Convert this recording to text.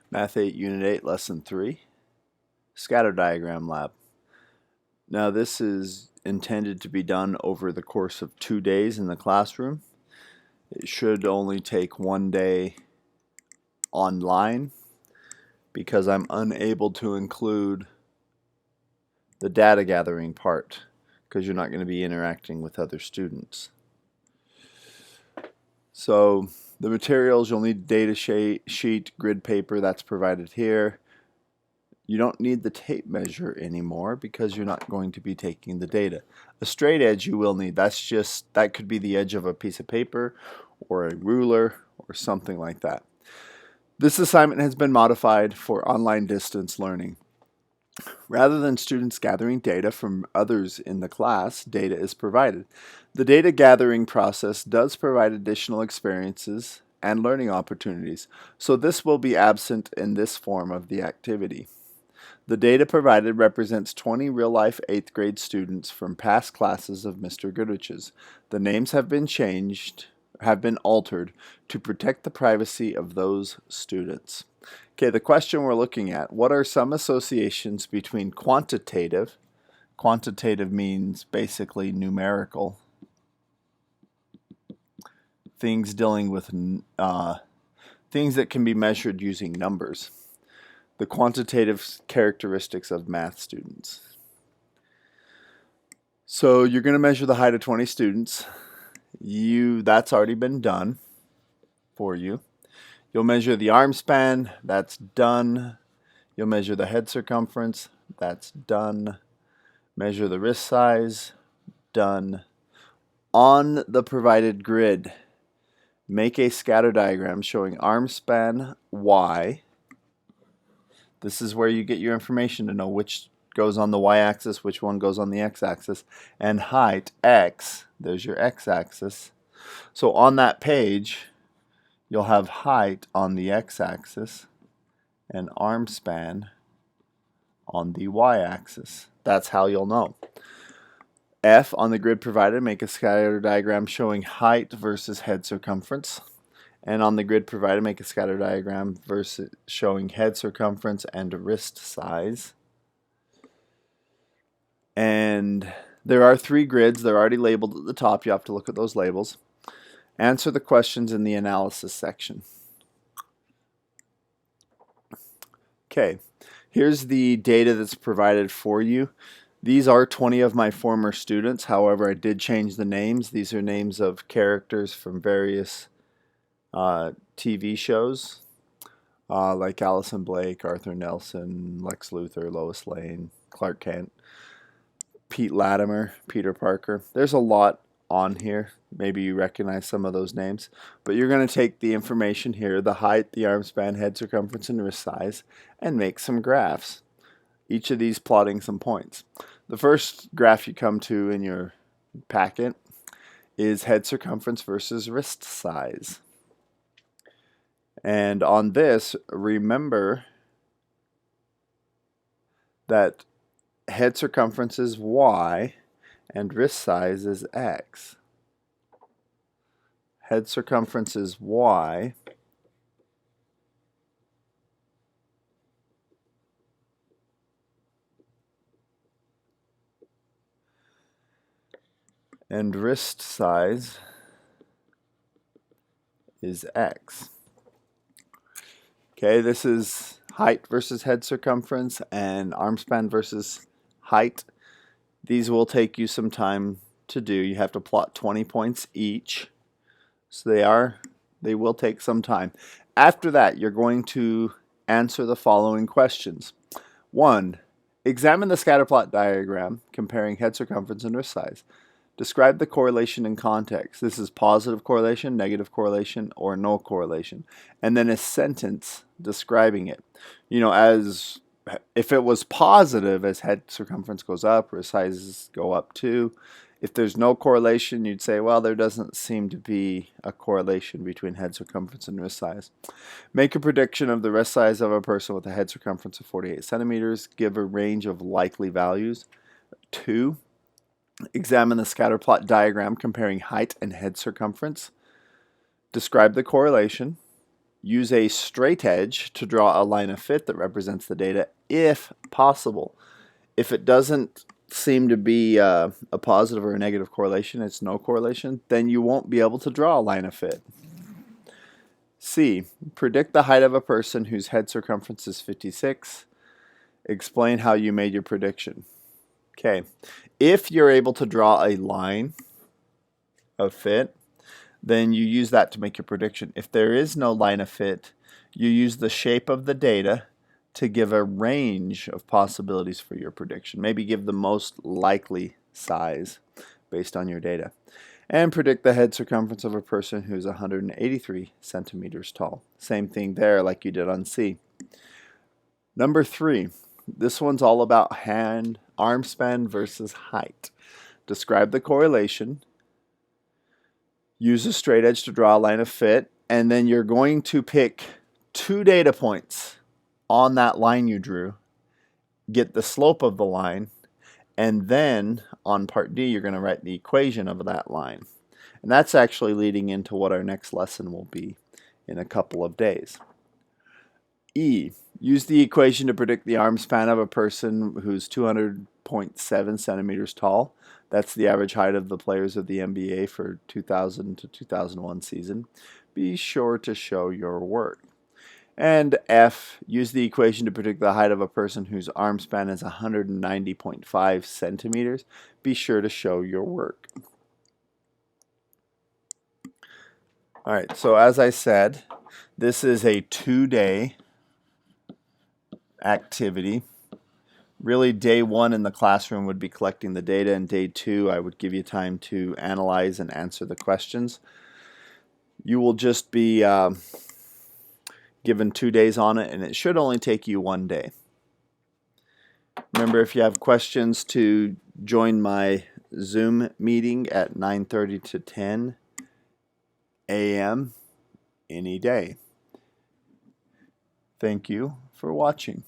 Math 8, Unit 8, Lesson 3, Scatter Diagram Lab. Now this is intended to be done over the course of 2 days in the classroom. It should only take 1 day online because I'm unable to include the data gathering part because you're not going to be interacting with other students. So the materials, you'll need data sheet, grid paper, that's provided here. You don't need the tape measure anymore because you're not going to be taking the data. A straight edge you will need. That could be the edge of a piece of paper or a ruler or something like that. This assignment has been modified for online distance learning. Rather than students gathering data from others in the class, data is provided. The data gathering process does provide additional experiences and learning opportunities, so this will be absent in this form of the activity. The data provided represents 20 real-life 8th grade students from past classes of Mr. Goodrich's. The names have been altered to protect the privacy of those students. Okay, the question we're looking at, what are some associations between quantitative means basically numerical, things dealing with things that can be measured using numbers, the quantitative characteristics of math students. So you're going to measure the height of 20 students. That's already been done for you. You'll measure the arm span, that's done. You'll measure the head circumference, that's done. Measure the wrist size, done. On the provided grid, make a scatter diagram showing arm span Y. This is where you get your information to know which goes on the y-axis, which one goes on the x-axis, and height, x, there's your x-axis. So on that page, you'll have height on the x-axis and arm span on the y-axis. That's how you'll know. F, on the grid provided, make a scatter diagram showing height versus head circumference. And on the grid provided, make a scatter diagram showing head circumference and wrist size. And there are 3 grids. They're already labeled at the top. You have to look at those labels. Answer the questions in the analysis section. Okay, here's the data that's provided for you. These are 20 of my former students. However, I did change the names. These are names of characters from various TV shows like Allison Blake, Arthur Nelson, Lex Luthor, Lois Lane, Clark Kent, Pete Latimer, Peter Parker. There's a lot on here. Maybe you recognize some of those names, but you're going to take the information here, the height, the arm span, head circumference, and wrist size, and make some graphs. Each of these plotting some points. The first graph you come to in your packet is head circumference versus wrist size. And on this, remember that head circumference is y and wrist size is x. Head circumference is y and wrist size is x. Okay, this is height versus head circumference and arm span versus height. These will take you some time to do. You have to plot 20 points each. So they will take some time. After that, you're going to answer the following questions. 1. Examine the scatter plot diagram comparing head circumference and wrist size. Describe the correlation in context. This is positive correlation, negative correlation, or no correlation. And then a sentence describing it. You know, as if it was positive, as head circumference goes up, wrist sizes go up too. If there's no correlation, you'd say, well, there doesn't seem to be a correlation between head circumference and wrist size. Make a prediction of the wrist size of a person with a head circumference of 48 centimeters. Give a range of likely values. 2. Examine the scatter plot diagram comparing height and head circumference. Describe the correlation. Use a straight edge to draw a line of fit that represents the data if possible. If it doesn't seem to be a positive or a negative correlation, it's no correlation, then you won't be able to draw a line of fit. C. Predict the height of a person whose head circumference is 56. Explain how you made your prediction. Okay, if you're able to draw a line of fit, then you use that to make your prediction. If there is no line of fit, you use the shape of the data to give a range of possibilities for your prediction. Maybe give the most likely size based on your data. And predict the head circumference of a person who's 183 centimeters tall. Same thing there like you did on C. Number 3, this one's all about arm span versus height. Describe the correlation. Use a straight edge to draw a line of fit, and then you're going to pick 2 data points on that line you drew, get the slope of the line, and then on part D you're going to write the equation of that line. And that's actually leading into what our next lesson will be in a couple of days. E. Use the equation to predict the arm span of a person who's 200.7 centimeters tall. That's the average height of the players of the NBA for 2000 to 2001 season. Be sure to show your work. And F. Use the equation to predict the height of a person whose arm span is 190.5 centimeters. Be sure to show your work. Alright, so as I said, this is a 2-day activity. Really, day 1 in the classroom would be collecting the data, and day 2 I would give you time to analyze and answer the questions. You will just be given 2 days on it, and it should only take you 1 day. Remember, if you have questions, to join my Zoom meeting at 9:30 to 10 a.m. any day. Thank you for watching.